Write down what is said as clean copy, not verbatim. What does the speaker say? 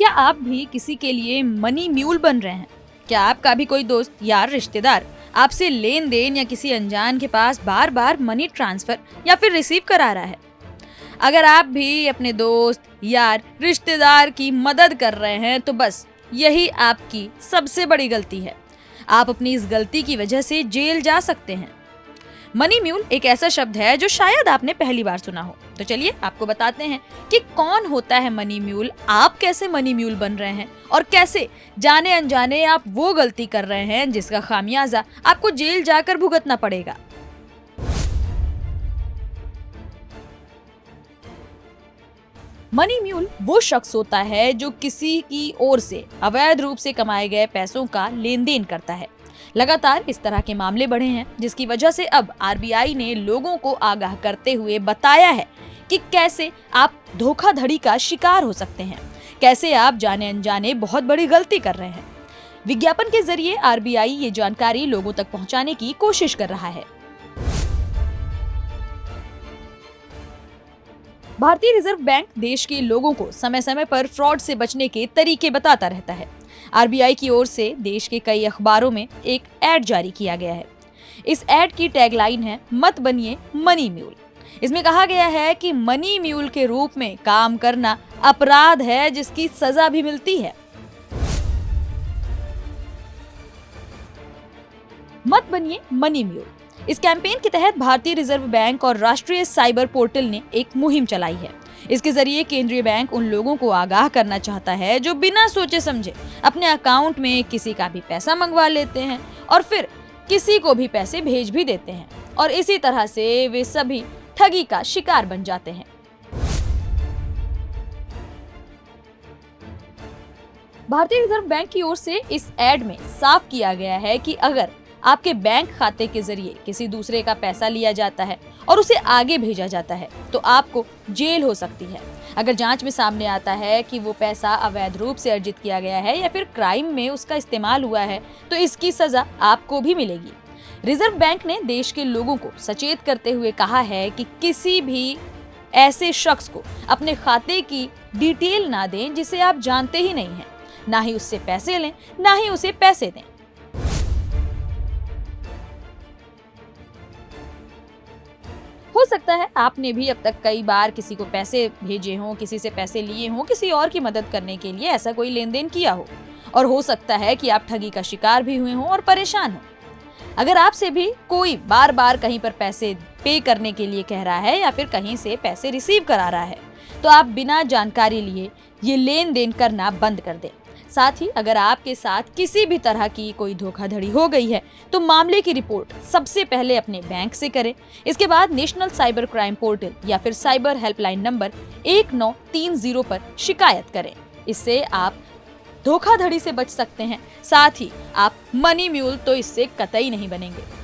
क्या आप भी किसी के लिए मनी म्यूल बन रहे हैं? क्या आपका भी कोई दोस्त, यार, रिश्तेदार आपसे लेन देन या किसी अनजान के पास बार बार मनी ट्रांसफर या फिर रिसीव करा रहा है? अगर आप भी अपने दोस्त, यार, रिश्तेदार की मदद कर रहे हैं तो बस यही आपकी सबसे बड़ी गलती है। आप अपनी इस गलती की वजह से जेल जा सकते हैं। मनी म्यूल एक ऐसा शब्द है जो शायद आपने पहली बार सुना हो। तो चलिए आपको बताते हैं कि कौन होता है मनी म्यूल, आप कैसे मनी म्यूल बन रहे हैं और कैसे जाने अनजाने आप वो गलती कर रहे हैं जिसका खामियाजा आपको जेल जाकर भुगतना पड़ेगा। मनी म्यूल वो शख्स होता है जो किसी की ओर से अवैध रूप से कमाए गए पैसों का लेन देन करता है। लगातार इस तरह के मामले बढ़े हैं, जिसकी वजह से अब आरबीआई ने लोगों को आगाह करते हुए बताया है कि कैसे आप धोखाधड़ी का शिकार हो सकते हैं, कैसे आप जाने अनजाने बहुत बड़ी गलती कर रहे हैं। विज्ञापन के जरिए आरबीआई ये जानकारी लोगों तक पहुंचाने की कोशिश कर रहा है। भारतीय रिजर्व बैंक देश के लोगों को समय समय पर फ्रॉड से बचने के तरीके बताता रहता है। आरबीआई की ओर से देश के कई अखबारों में एक ऐड जारी किया गया है। इस ऐड की टैगलाइन है, मत बनिए मनी म्यूल। इसमें कहा गया है कि मनी म्यूल के रूप में काम करना अपराध है जिसकी सजा भी मिलती है। मत बनिए मनी म्यूल। इस कैंपेन के तहत भारतीय रिजर्व बैंक और राष्ट्रीय साइबर पोर्टल ने एक मुहिम चलाई है। इसके जरिए केंद्रीय बैंक उन लोगों को आगाह करना चाहता है जो बिना सोचे समझे अपने अकाउंट में किसी का भी पैसा मंगवा लेते हैं और फिर किसी को भी पैसे भेज भी देते हैं, और इसी तरह से वे सभी ठगी का शिकार बन जाते हैं। भारतीय रिजर्व बैंक की ओर से इस ऐड में साफ किया गया है कि अगर आपके बैंक खाते के जरिए किसी दूसरे का पैसा लिया जाता है और उसे आगे भेजा जाता है तो आपको जेल हो सकती है। अगर जांच में सामने आता है कि वो पैसा अवैध रूप से अर्जित किया गया है या फिर क्राइम में उसका इस्तेमाल हुआ है तो इसकी सजा आपको भी मिलेगी। रिजर्व बैंक ने देश के लोगों को सचेत करते हुए कहा है कि किसी भी ऐसे शख्स को अपने खाते की डिटेल ना दें जिसे आप जानते ही नहीं हैं, ना ही उससे पैसे लें, ना ही उसे पैसे दें। हो सकता है आपने भी अब तक कई बार किसी को पैसे भेजे हों, किसी से पैसे लिए हों, किसी और की मदद करने के लिए ऐसा कोई लेन देन किया हो, और हो सकता है कि आप ठगी का शिकार भी हुए हों और परेशान हों। अगर आपसे भी कोई बार बार कहीं पर पैसे पे करने के लिए कह रहा है या फिर कहीं से पैसे रिसीव करा रहा है तो आप बिना जानकारी लिए ये लेन देन करना बंद कर दें। साथ ही अगर आपके साथ किसी भी तरह की कोई धोखाधड़ी हो गई है तो मामले की रिपोर्ट सबसे पहले अपने बैंक से करें। इसके बाद नेशनल साइबर क्राइम पोर्टल या फिर साइबर हेल्पलाइन नंबर 1930 पर शिकायत करें। इससे आप धोखाधड़ी से बच सकते हैं, साथ ही आप मनी म्यूल तो इससे कतई नहीं बनेंगे।